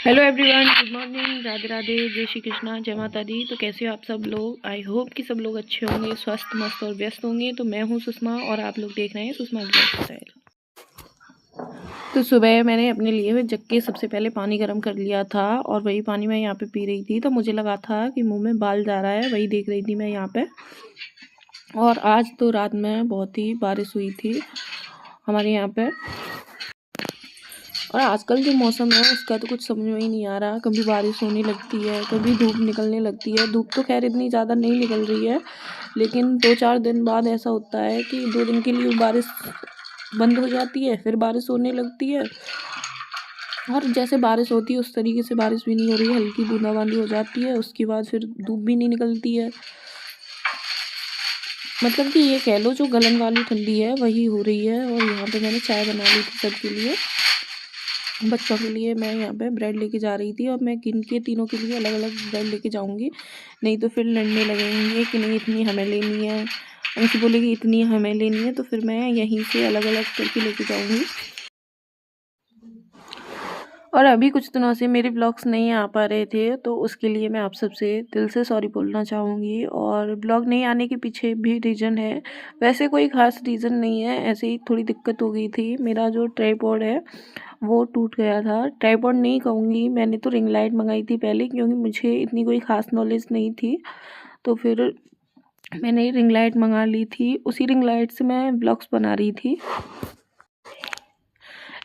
Hello everyone, good morning, Radhe Radhe, जय श्री कृष्णा, जय माता दी। तो कैसे हो आप सब लोग? आई होप कि सब लोग अच्छे होंगे, स्वस्थ मस्त और व्यस्त होंगे। तो मैं हूँ सुषमा और आप लोग देख रहे हैं सुषमा ब्लॉग स्टाइल। तो सुबह मैंने अपने लिए हुए जग के सबसे पहले पानी गर्म कर लिया था और वही पानी मैं यहाँ पे पी रही थी। तो मुझे लगा था कि मुँह में बाल जा रहा है, वही देख रही थी मैं यहाँ पे। और आज तो रात में बहुत ही बारिश हुई थी हमारे यहाँ पे। और आजकल जो मौसम है उसका तो कुछ समझ में ही नहीं आ रहा। कभी बारिश होने लगती है, कभी धूप निकलने लगती है। धूप तो खैर इतनी ज़्यादा नहीं निकल रही है, लेकिन 2-4 दिन बाद ऐसा होता है कि 2 दिन के लिए बारिश बंद हो जाती है, फिर बारिश होने लगती है। और जैसे बारिश होती है उस तरीके से बारिश भी नहीं हो रही है, हल्की बूंदाबांदी हो जाती है, उसके बाद फिर धूप भी नहीं निकलती है। मतलब कि ये कह लो जो गलन वाली ठंडी है वही हो रही है। और यहाँ पे मैंने चाय बना ली थी सबके लिए। बच्चों के लिए मैं यहाँ पे ब्रेड लेके जा रही थी और मैं गिन के तीनों के लिए अलग अलग ब्रेड लेके जाऊँगी, नहीं तो फिर लड़ने लगेंगे कि नहीं इतनी हमें लेनी है। उनसे बोलेगी इतनी हमें लेनी है, तो फिर मैं यहीं से अलग अलग करके लेके जाऊँगी। और अभी कुछ दिनों से मेरे ब्लॉग्स नहीं आ पा रहे थे, तो उसके लिए मैं आप सबसे दिल से सॉरी बोलना चाहूँगी। और ब्लॉग नहीं आने के पीछे भी रीज़न है, वैसे कोई ख़ास रीज़न नहीं है, ऐसे ही थोड़ी दिक्कत हो गई थी। मेरा जो ट्राइपॉड है वो टूट गया था। ट्राइपॉड नहीं कहूँगी, मैंने तो रिंग लाइट मंगाई थी पहले, क्योंकि मुझे इतनी कोई ख़ास नॉलेज नहीं थी। तो फिर मैंने रिंग लाइट मंगा ली थी, उसी रिंग लाइट से मैं ब्लॉग्स बना रही थी।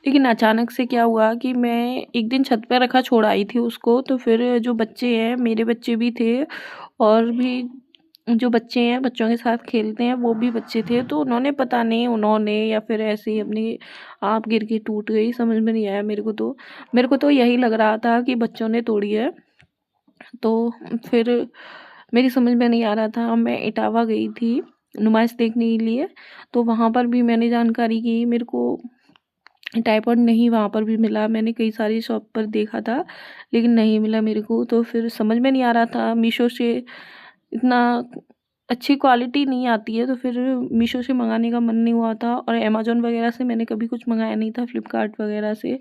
लेकिन अचानक से क्या हुआ कि मैं एक दिन छत पे रखा छोड़ आई थी उसको। तो फिर जो बच्चे हैं, मेरे बच्चे भी थे और भी जो बच्चे हैं बच्चों के साथ खेलते हैं वो भी बच्चे थे। तो उन्होंने पता नहीं उन्होंने या फिर ऐसे ही अपने आप गिर के टूट गई, समझ में नहीं आया मेरे को तो यही लग रहा था कि बच्चों ने तोड़ी है। तो फिर मेरी समझ में नहीं आ रहा था। मैं इटावा गई थी नुमाइश देखने के लिए, तो वहाँ पर भी मैंने जानकारी की, मेरे को ट्राइपॉड नहीं वहाँ पर भी मिला। मैंने कई सारी शॉप पर देखा था लेकिन नहीं मिला मेरे को। तो फिर समझ में नहीं आ रहा था, मीशो से इतना अच्छी क्वालिटी नहीं आती है, तो फिर मीशो से मंगाने का मन नहीं हुआ था। और अमेज़न वगैरह से मैंने कभी कुछ मंगाया नहीं था, फ्लिपकार्ट वगैरह से।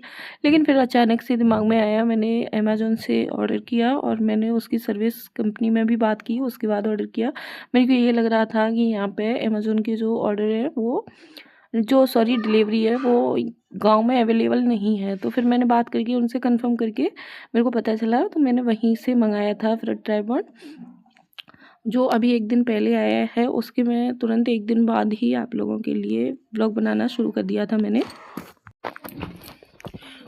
लेकिन फिर अचानक से दिमाग में आया, मैंने अमेज़न से ऑर्डर किया और मैंने उसकी सर्विस कंपनी में भी बात की, उसके बाद ऑर्डर किया। मेरे को ये लग रहा था कि यहाँ पे अमेज़न के जो ऑर्डर है वो जो डिलीवरी है वो गांव में अवेलेबल नहीं है। तो फिर मैंने बात करके उनसे कंफर्म करके मेरे को पता चला, तो मैंने वहीं से मंगाया था फिर ट्राइपॉड, जो अभी 1 दिन पहले आया है। उसके मैं तुरंत 1 दिन बाद ही आप लोगों के लिए ब्लॉग बनाना शुरू कर दिया था मैंने।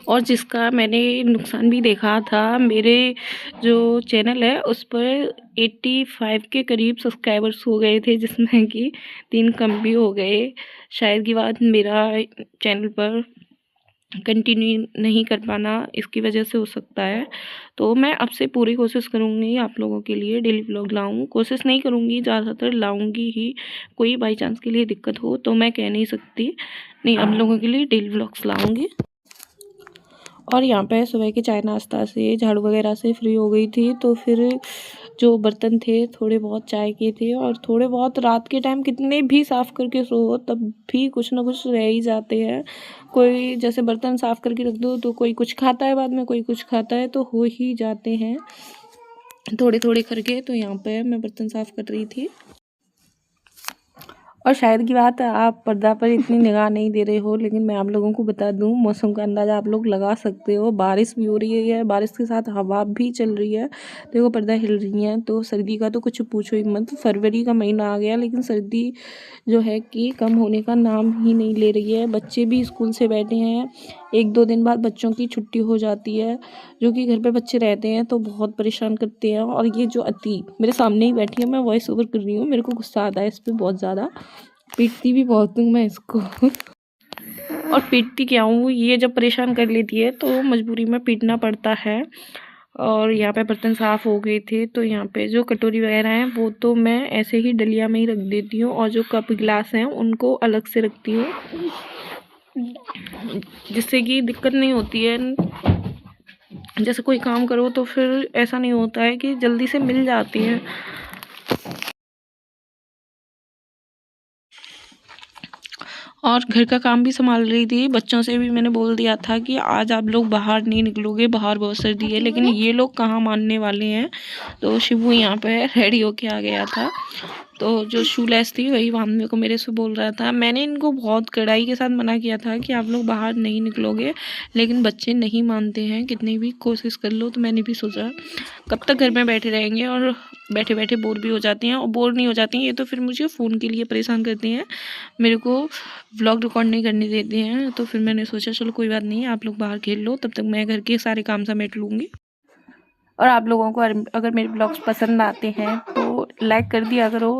और जिसका मैंने नुकसान भी देखा था, मेरे जो चैनल है उस पर 85 के करीब सब्सक्राइबर्स हो गए थे, जिसमें कि 3 कम भी हो गए। शायद की बात मेरा चैनल पर कंटिन्यू नहीं कर पाना इसकी वजह से हो सकता है। तो मैं अब से पूरी कोशिश करूँगी आप लोगों के लिए डेली व्लॉग लाऊँ। कोशिश नहीं करूँगी, ज़्यादातर लाऊँगी ही। कोई बाई चांस के लिए दिक्कत हो तो मैं कह नहीं सकती, नहीं आप लोगों के लिए डेली व्लॉग्स लाऊँगी। और यहाँ पे सुबह के चाय नाश्ता से झाड़ू वगैरह से फ्री हो गई थी। तो फिर जो बर्तन थे थोड़े बहुत चाय के थे, और थोड़े बहुत रात के टाइम कितने भी साफ़ करके सो तब भी कुछ ना कुछ रह ही जाते हैं। कोई जैसे बर्तन साफ़ करके रख दो तो कोई कुछ खाता है बाद में, कोई कुछ खाता है, तो हो ही जाते हैं थोड़े थोड़े करके। तो यहाँ पे मैं बर्तन साफ़ कर रही थी। और शायद की बात आप पर्दा पर इतनी निगाह नहीं दे रहे हो, लेकिन मैं आप लोगों को बता दूं मौसम का अंदाज़ा आप लोग लगा सकते हो। बारिश भी हो रही है, बारिश के साथ हवा भी चल रही है, देखो पर्दा हिल रही है। तो सर्दी का तो कुछ पूछो ही मत। फरवरी का महीना आ गया लेकिन सर्दी जो है कि कम होने का नाम ही नहीं ले रही है। बच्चे भी स्कूल से बैठे हैं, 1-2 दिन बाद बच्चों की छुट्टी हो जाती है। जो कि घर पे बच्चे रहते हैं तो बहुत परेशान करते हैं। और ये जो अति मेरे सामने ही बैठी है, मैं वॉइस ओवर कर रही हूँ, मेरे को गुस्सा आता है इस पर बहुत ज़्यादा, पीटती भी बहुत हूँ मैं इसको। और पीटती क्या हूँ, ये जब परेशान कर लेती है तो मजबूरी में पीटना पड़ता है। और यहाँ पे बर्तन साफ़ हो गए थे, तो यहाँ पे जो कटोरी वगैरह हैं वो तो मैं ऐसे ही डलिया में ही रख देती हूँ, और जो कप गिलास हैं उनको अलग से रखती हूँ, जिससे कि दिक्कत नहीं होती है। जैसे कोई काम करो तो फिर ऐसा नहीं होता है कि जल्दी से मिल जाती है। और घर का काम भी संभाल रही थी। बच्चों से भी मैंने बोल दिया था कि आज आप लोग बाहर नहीं निकलोगे, बाहर बहुत सर्दी है, लेकिन ये लोग कहाँ मानने वाले हैं। तो शिवू यहाँ पे रेडी होके आ गया था। तो जो शू लेस थी वही बांधने को मेरे से बोल रहा था। मैंने इनको बहुत कड़ाई के साथ मना किया था कि आप लोग बाहर नहीं निकलोगे, लेकिन बच्चे नहीं मानते हैं, कितनी भी कोशिश कर लो। तो मैंने भी सोचा कब तक घर में बैठे रहेंगे, और बैठे बैठे बोर भी हो जाती हैं। और बोर नहीं हो जाती हैं ये तो फिर मुझे फ़ोन के लिए परेशान करती हैं, मेरे को व्लॉग रिकॉर्ड नहीं करने देते हैं। तो फिर मैंने सोचा चलो कोई बात नहीं, आप लोग बाहर खेल लो, तब तक मैं घर के सारे काम समेट लूँगी। और आप लोगों को अगर मेरे ब्लॉग्स पसंद आते हैं तो लाइक कर दिया करो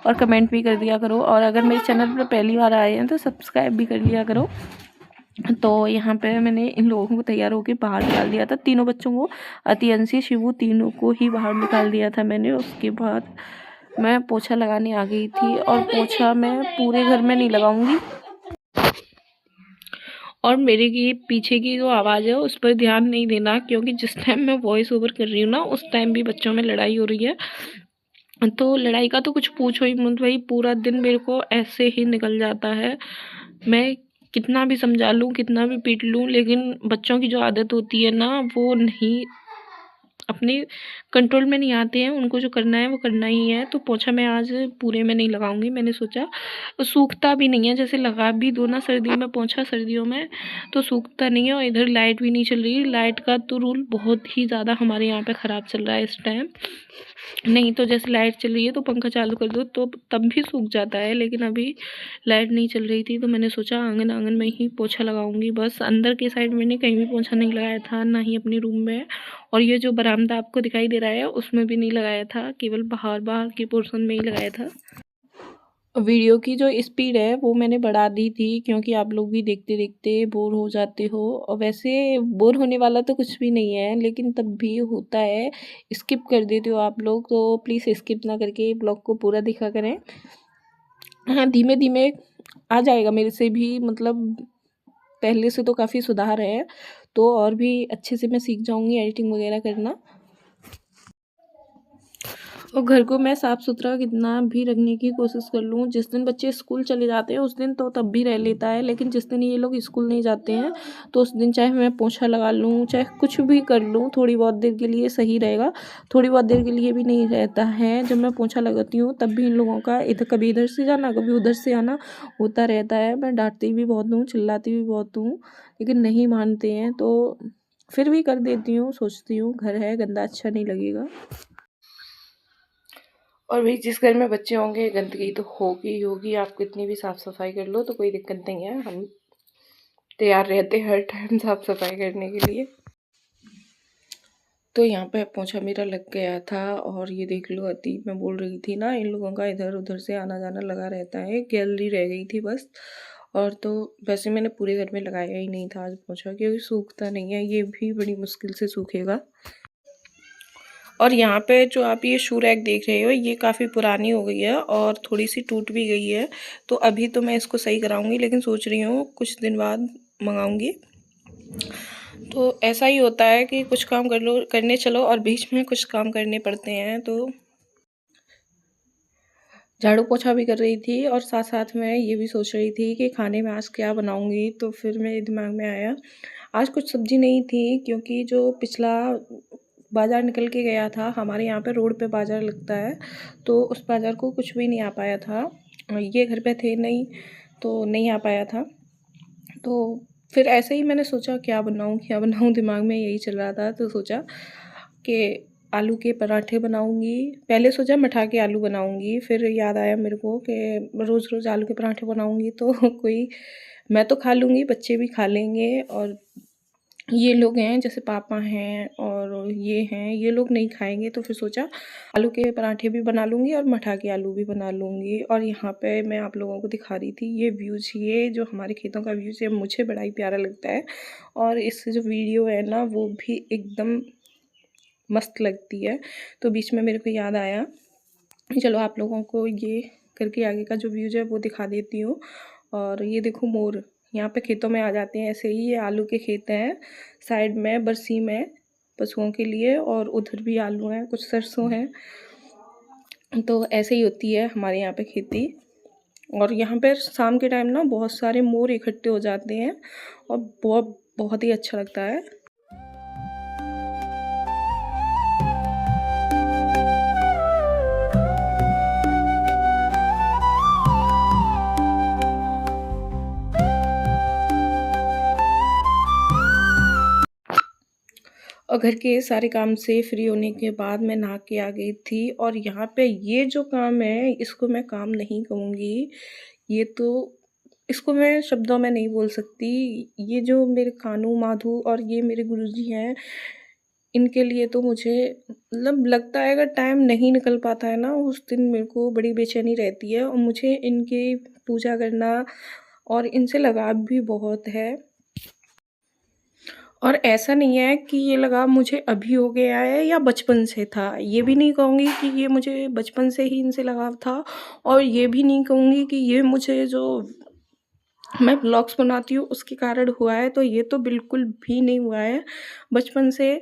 और कमेंट भी कर दिया करो, और अगर मेरे चैनल पर पहली बार आए हैं तो सब्सक्राइब भी कर लिया करो। तो यहाँ पे मैंने इन लोगों को तैयार होकर बाहर निकाल दिया था, तीनों बच्चों को, अति, अंशी, शिवू, तीनों को ही बाहर निकाल दिया था मैंने। उसके बाद मैं पोछा लगाने आ गई थी, और पोछा मैं पूरे घर में नहीं लगाऊंगी। और मेरे की पीछे की जो आवाज़ है उस पर ध्यान नहीं देना, क्योंकि जिस टाइम मैं वॉइस ओवर कर रही हूँ ना, उस टाइम भी बच्चों में लड़ाई हो रही है। तो लड़ाई का तो कुछ पूछो ही मत भाई, पूरा दिन मेरे को ऐसे ही निकल जाता है। मैं कितना भी समझा लूँ, कितना भी पीट लूँ, लेकिन बच्चों की जो आदत होती है ना, वो नहीं, अपने कंट्रोल में नहीं आते हैं। उनको जो करना है वो करना ही है। तो पोछा मैं आज पूरे में नहीं लगाऊंगी, मैंने सोचा। सूखता भी नहीं है, जैसे लगा भी दो ना सर्दी में पोछा, सर्दियों में तो सूखता नहीं है। और इधर लाइट भी नहीं चल रही, लाइट का तो रूल बहुत ही ज़्यादा हमारे यहाँ पे ख़राब चल रहा है इस टाइम। नहीं तो जैसे लाइट चल रही है तो पंखा चालू कर दो तो तब भी सूख जाता है, लेकिन अभी लाइट नहीं चल रही थी तो मैंने सोचा आंगन आंगन में ही पोछा लगाऊंगी। बस अंदर के साइड मैंने कहीं भी पोछा नहीं लगाया था, ना ही अपने रूम में। और ये जो बरामदा आपको दिखाई दे रहा है उसमें भी नहीं लगाया था, केवल बाहर बाहर के पोर्शन में ही लगाया था। वीडियो की जो स्पीड है वो मैंने बढ़ा दी थी, क्योंकि आप लोग भी देखते देखते बोर हो जाते हो। और वैसे बोर होने वाला तो कुछ भी नहीं है, लेकिन तब भी होता है, स्किप कर देते हो आप लोग। तो प्लीज़ स्किप ना करके ब्लॉग को पूरा देखा करें। हाँ, धीमे धीमे आ जाएगा मेरे से भी, मतलब पहले से तो काफ़ी सुधार है। तो और भी अच्छे से मैं सीख जाऊँगी एडिटिंग वगैरह करना। और घर को मैं साफ़ सुथरा कितना भी रखने की कोशिश कर लूँ, जिस दिन बच्चे स्कूल चले जाते हैं उस दिन तो तब भी रह लेता है, लेकिन जिस दिन ये लोग स्कूल नहीं जाते हैं तो उस दिन चाहे मैं पोछा लगा लूँ, चाहे कुछ भी कर लूँ, थोड़ी बहुत देर के लिए सही रहेगा। थोड़ी बहुत देर के लिए भी नहीं रहता है। जब मैं पोछा लगाती हूँ तब भी इन लोगों का इधर, कभी इधर से जाना कभी उधर से आना होता रहता है। मैं डांटती भी बहुत हूँ, चिल्लाती भी बहुत हूँ, लेकिन नहीं मानते हैं। तो फिर भी कर देती हूँ, सोचती हूँ घर है, गंदा अच्छा नहीं लगेगा। और भाई जिस घर में बच्चे होंगे गंदगी तो होगी ही होगी, आप कितनी भी साफ़ सफाई कर लो तो कोई दिक्कत नहीं है, हम तैयार रहते हैं हर टाइम साफ़ सफाई करने के लिए। तो यहाँ पे पोछा मेरा लग गया था, और ये देख लो अति, मैं बोल रही थी ना इन लोगों का इधर उधर से आना जाना लगा रहता है, गैलरी रह गई थी बस। और तो वैसे मैंने पूरे घर में लगाया ही नहीं था आज पोछा, क्योंकि सूखता नहीं है, ये भी बड़ी मुश्किल से सूखेगा। और यहाँ पे जो आप ये शू रैक देख रहे हो ये काफ़ी पुरानी हो गई है और थोड़ी सी टूट भी गई है। तो अभी तो मैं इसको सही कराऊंगी, लेकिन सोच रही हूँ कुछ दिन बाद मंगाऊंगी। तो ऐसा ही होता है कि कुछ काम करने चलो और बीच में कुछ काम करने पड़ते हैं। तो झाड़ू पोछा भी कर रही थी और साथ साथ में ये भी सोच रही थी कि खाने में आज क्या बनाऊंगी। तो फिर मेरे दिमाग में आया आज कुछ सब्ज़ी नहीं थी, क्योंकि जो पिछला बाज़ार निकल के गया था, हमारे यहाँ पे रोड पे बाज़ार लगता है, तो उस बाज़ार को कुछ भी नहीं आ पाया था। ये घर पे थे नहीं तो नहीं आ पाया था। तो फिर ऐसे ही मैंने सोचा क्या बनाऊँ, दिमाग में यही चल रहा था। तो सोचा कि आलू के पराठे बनाऊंगी। पहले सोचा मठा के आलू बनाऊंगी, फिर याद आया मेरे को कि रोज़ रोज़ आलू के पराठे बनाऊंगी तो कोई, मैं तो खा लूँगी, बच्चे भी खा लेंगे, और ये लोग हैं जैसे पापा हैं और ये हैं, ये लोग नहीं खाएंगे। तो फिर सोचा आलू के पराठे भी बना लूँगी और मठा के आलू भी बना लूँगी। और यहाँ पे मैं आप लोगों को दिखा रही थी ये व्यूज़, ये जो हमारे खेतों का व्यूज़ है मुझे बड़ा ही प्यारा लगता है, और इससे जो वीडियो है ना वो भी एकदम मस्त लगती है। तो बीच में मेरे को याद आया, चलो आप लोगों को ये करके आगे का जो व्यूज़ है वो दिखा देती हूँ। और ये देखो मोर यहाँ पे खेतों में आ जाते हैं ऐसे ही। ये आलू के खेत हैं, साइड में बरसीम है पशुओं के लिए, और उधर भी आलू हैं, कुछ सरसों हैं। तो ऐसे ही होती है हमारे यहाँ पे खेती। और यहाँ पर शाम के टाइम ना बहुत सारे मोर इकट्ठे हो जाते हैं और बहुत बहुत ही अच्छा लगता है। और घर के सारे काम से फ्री होने के बाद मैं नहा के आ गई थी और यहाँ पे ये जो काम है इसको मैं काम नहीं कहूँगी, ये तो इसको मैं शब्दों में नहीं बोल सकती। ये जो मेरे कानू माधु और ये मेरे गुरुजी हैं, इनके लिए तो मुझे मतलब लगता है अगर टाइम नहीं निकल पाता है ना उस दिन मेरे को बड़ी बेचैनी रहती है और मुझे इनकी पूजा करना और इनसे लगाव भी बहुत है। और ऐसा नहीं है कि ये लगाव मुझे अभी हो गया है या बचपन से था। ये भी नहीं कहूँगी कि ये मुझे बचपन से ही इनसे लगाव था और ये भी नहीं कहूँगी कि ये मुझे जो मैं व्लॉग्स बनाती हूँ उसके कारण हुआ है, तो ये तो बिल्कुल भी नहीं हुआ है। बचपन से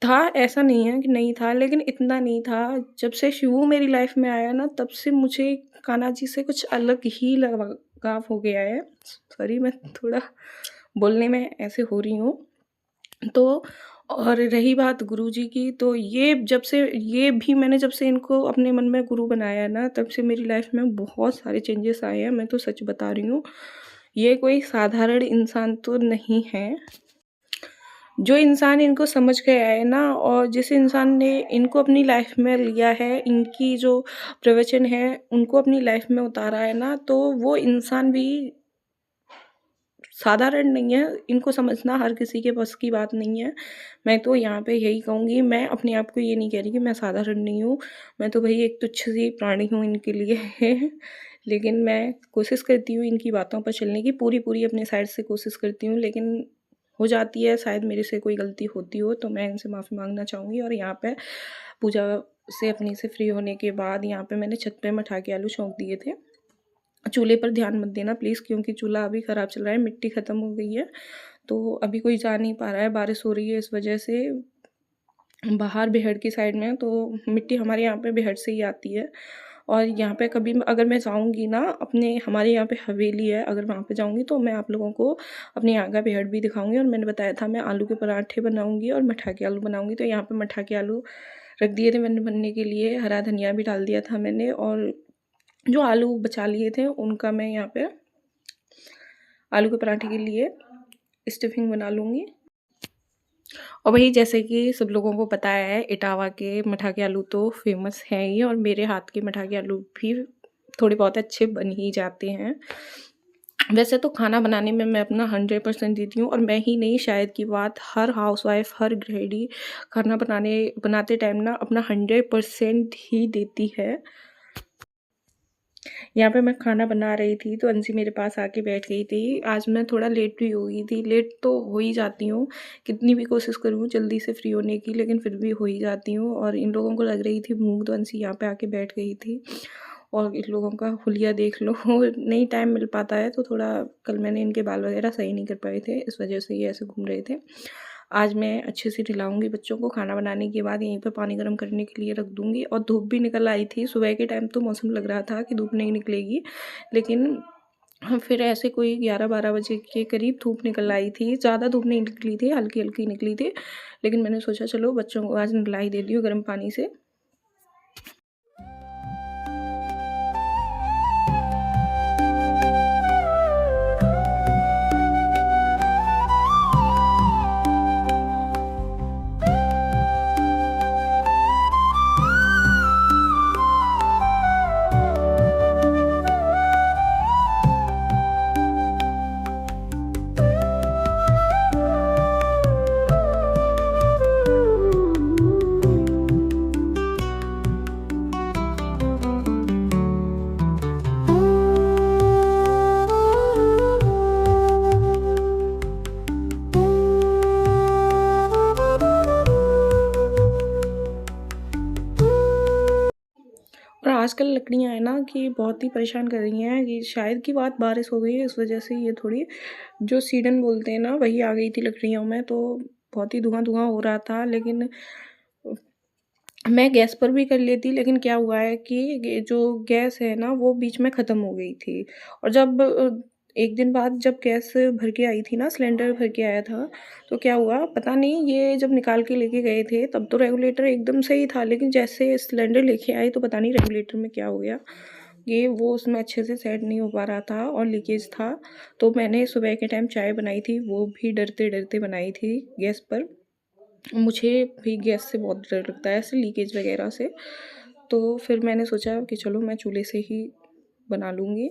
था, ऐसा नहीं है कि नहीं था, लेकिन इतना नहीं था। जब से शिवू मेरी लाइफ़ में आया ना तब से मुझे कान्हा जी से कुछ अलग ही लगाव हो गया है। सॉरी मैं थोड़ा बोलने में ऐसे हो रही हूँ। तो और रही बात गुरुजी की, तो ये भी मैंने जब से इनको अपने मन में गुरु बनाया है ना तब से मेरी लाइफ़ में बहुत सारे चेंजेस आए हैं, मैं तो सच बता रही हूँ। ये कोई साधारण इंसान तो नहीं है। जो इंसान इनको समझ गया है ना और जिस इंसान ने इनको अपनी लाइफ़ में लिया है, इनकी जो प्रवचन है उनको अपनी लाइफ़ में उतारा है ना, तो वो इंसान भी साधारण नहीं है। इनको समझना हर किसी के बस की बात नहीं है। मैं तो यहाँ पे यही कहूँगी, मैं अपने आप को ये नहीं कह रही कि मैं साधारण नहीं हूँ। मैं तो भई एक तुच्छ सी प्राणी हूँ इनके लिए। लेकिन मैं कोशिश करती हूँ इनकी बातों पर चलने की, पूरी-पूरी अपने साइड से कोशिश करती हूँ, लेकिन हो जाती है, शायद मेरे से कोई गलती होती हो तो मैं इनसे माफ़ी माँगना चाहूँगी। और यहाँ पे पूजा से अपनी से फ्री होने के बाद यहाँ पे मैंने छत पे मठा के आलू छौंक दिए थे। चूल्हे पर ध्यान मत देना प्लीज़, क्योंकि चूल्हा अभी ख़राब चल रहा है, मिट्टी ख़त्म हो गई है, तो अभी कोई जा नहीं पा रहा है, बारिश हो रही है इस वजह से। बाहर बेहड़ की साइड में तो मिट्टी हमारे यहाँ पे बेहड़ से ही आती है। और यहाँ पे कभी अगर मैं जाऊँगी ना, अपने हमारे यहाँ पे हवेली है, अगर वहाँ पे जाऊँगी तो मैं आप लोगों को अपने यहाँ का बेहड़ भी दिखाऊँगी। और मैंने बताया था मैं आलू के पराठे बनाऊँगी और मठा के आलू बनाऊँगी, तो यहाँ पे मठा के आलू रख दिए थे मैंने बनने के लिए, हरा धनिया भी डाल दिया था मैंने, और जो आलू बचा लिए थे उनका मैं यहाँ पे आलू के पराठे के लिए स्टफिंग बना लूँगी। और वही जैसे कि सब लोगों को पता है, इटावा के मठा के आलू तो फेमस हैं ही, और मेरे हाथ के मठा के आलू भी थोड़े बहुत अच्छे बन ही जाते हैं। वैसे तो खाना बनाने में मैं अपना 100% देती हूँ, और मैं ही नहीं, शायद की बात हर हाउसवाइफ़, हर गृहिणी खाना बनाते टाइम ना अपना 100% ही देती है। यहाँ पे मैं खाना बना रही थी तो अंशी मेरे पास आके बैठ गई थी। आज मैं थोड़ा लेट भी हो गई थी, लेट तो हो ही जाती हूँ, कितनी भी कोशिश करूँ जल्दी से फ्री होने की, लेकिन फिर भी हो ही जाती हूँ। और इन लोगों को लग रही थी भूख, तो अंशी यहाँ पे आके बैठ गई थी। और इन लोगों का हुलिया देख लो। नहीं टाइम मिल पाता है, तो थोड़ा कल मैंने इनके बाल वगैरह सही नहीं कर पाए थे, इस वजह से ये ऐसे घूम रहे थे। आज मैं अच्छे से खिलाऊँगी बच्चों को, खाना बनाने के बाद यहीं पे पानी गर्म करने के लिए रख दूँगी। और धूप भी निकल आई थी, सुबह के टाइम तो मौसम लग रहा था कि धूप नहीं निकलेगी, लेकिन फिर ऐसे कोई 11-12 बजे के करीब धूप निकल आई थी। ज़्यादा धूप नहीं निकली थी, हल्की-हल्की निकली थी, लेकिन मैंने सोचा चलो बच्चों को आज नहला ही देती हूँ गर्म पानी से। और आजकल लकड़ियाँ हैं ना कि बहुत ही परेशान कर रही हैं, कि शायद की बात बारिश हो गई है इस वजह से ये थोड़ी जो सीडन बोलते हैं ना वही आ गई थी लकड़ियों में, तो बहुत ही धुआं-धुआं हो रहा था। लेकिन मैं गैस पर भी कर लेती, लेकिन क्या हुआ है कि ये जो गैस है ना वो बीच में ख़त्म हो गई थी। और जब 1 दिन बाद जब गैस भर के आई थी ना, सिलेंडर भर के आया था, तो क्या हुआ पता नहीं, ये जब निकाल के लेके गए थे तब तो रेगुलेटर एकदम सही था, लेकिन जैसे सिलेंडर लेके आए तो पता नहीं रेगुलेटर में क्या हो गया। ये वो उसमें अच्छे से सेट नहीं हो पा रहा था और लीकेज था। तो मैंने सुबह के टाइम चाय बनाई थी, वो भी डरते-डरते बनाई थी गैस पर। मुझे भी गैस से बहुत डर लगता है, ऐसे लीकेज वगैरह से। तो फिर मैंने सोचा कि चलो मैं चूल्हे से ही बना लूँगी।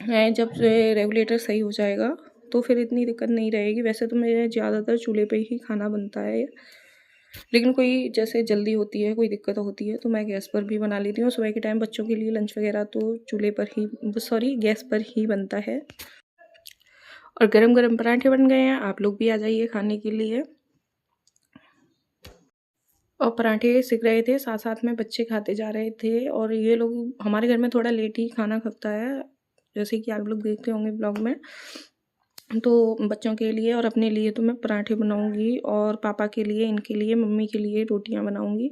है जब रेगुलेटर सही हो जाएगा तो फिर इतनी दिक्कत नहीं रहेगी। वैसे तो मेरे ज़्यादातर चूल्हे पे ही खाना बनता है, लेकिन कोई जैसे जल्दी होती है, कोई दिक्कत होती है तो मैं गैस पर भी बना लेती हूँ। सुबह के टाइम बच्चों के लिए लंच वगैरह तो चूल्हे पर ही, सॉरी, गैस पर ही बनता है। और गरम-गरम पराठे बन गए हैं, आप लोग भी आ जाइए खाने के लिए। और पराठे सिक रहे थे, साथ-साथ में बच्चे खाते जा रहे थे और ये लोग, हमारे घर में थोड़ा लेट ही खाना खपता है, जैसे कि आप लोग देखते होंगे ब्लॉग में। तो बच्चों के लिए और अपने लिए तो मैं पराठे बनाऊँगी और पापा के लिए, इनके लिए, मम्मी के लिए रोटियाँ बनाऊँगी।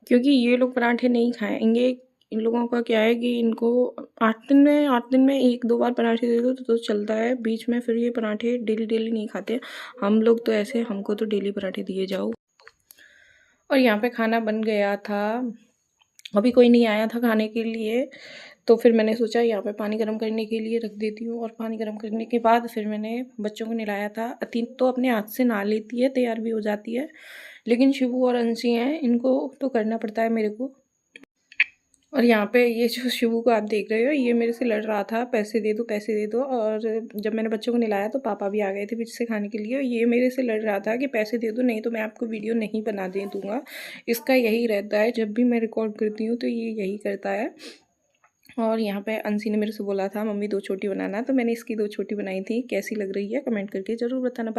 क्योंकि ये लोग पराठे नहीं खाएँगे। इन लोगों का क्या है कि इनको 8 दिन में 1-2 बार पराठे दे दो तो चलता है। बीच में फिर ये पराठे डेली-डेली नहीं खाते। हम लोग तो ऐसे, हमको तो डेली पराठे दिए जाओ। और यहाँ पे खाना बन गया था। अभी कोई नहीं आया था खाने के लिए, तो फिर मैंने सोचा यहाँ पे पानी गर्म करने के लिए रख देती हूँ। और पानी गर्म करने के बाद फिर मैंने बच्चों को नहलाया था। अति तो अपने हाथ से नहा लेती है, तैयार भी हो जाती है, लेकिन शिबू और अंशी हैं, इनको तो करना पड़ता है मेरे को। और यहाँ पे ये जो शिबू को आप देख रहे हो, ये मेरे से लड़ रहा था, पैसे दे दो, पैसे दे दो। और जब मैंने बच्चों को नहलाया तो पापा भी आ गए थे पीछे से खाने के लिए, और ये मेरे से लड़ रहा था कि पैसे दे दो, नहीं तो मैं आपको वीडियो नहीं बना दे दूँगा। इसका यही रहता है, जब भी मैं रिकॉर्ड करती हूँ तो ये यही करता है। और यहाँ पे अंशी ने मेरे से बोला था मम्मी 2 छोटी बनाना, तो मैंने इसकी 2 छोटी बनाई थी। कैसी लग रही है कमेंट करके ज़रूर बताना।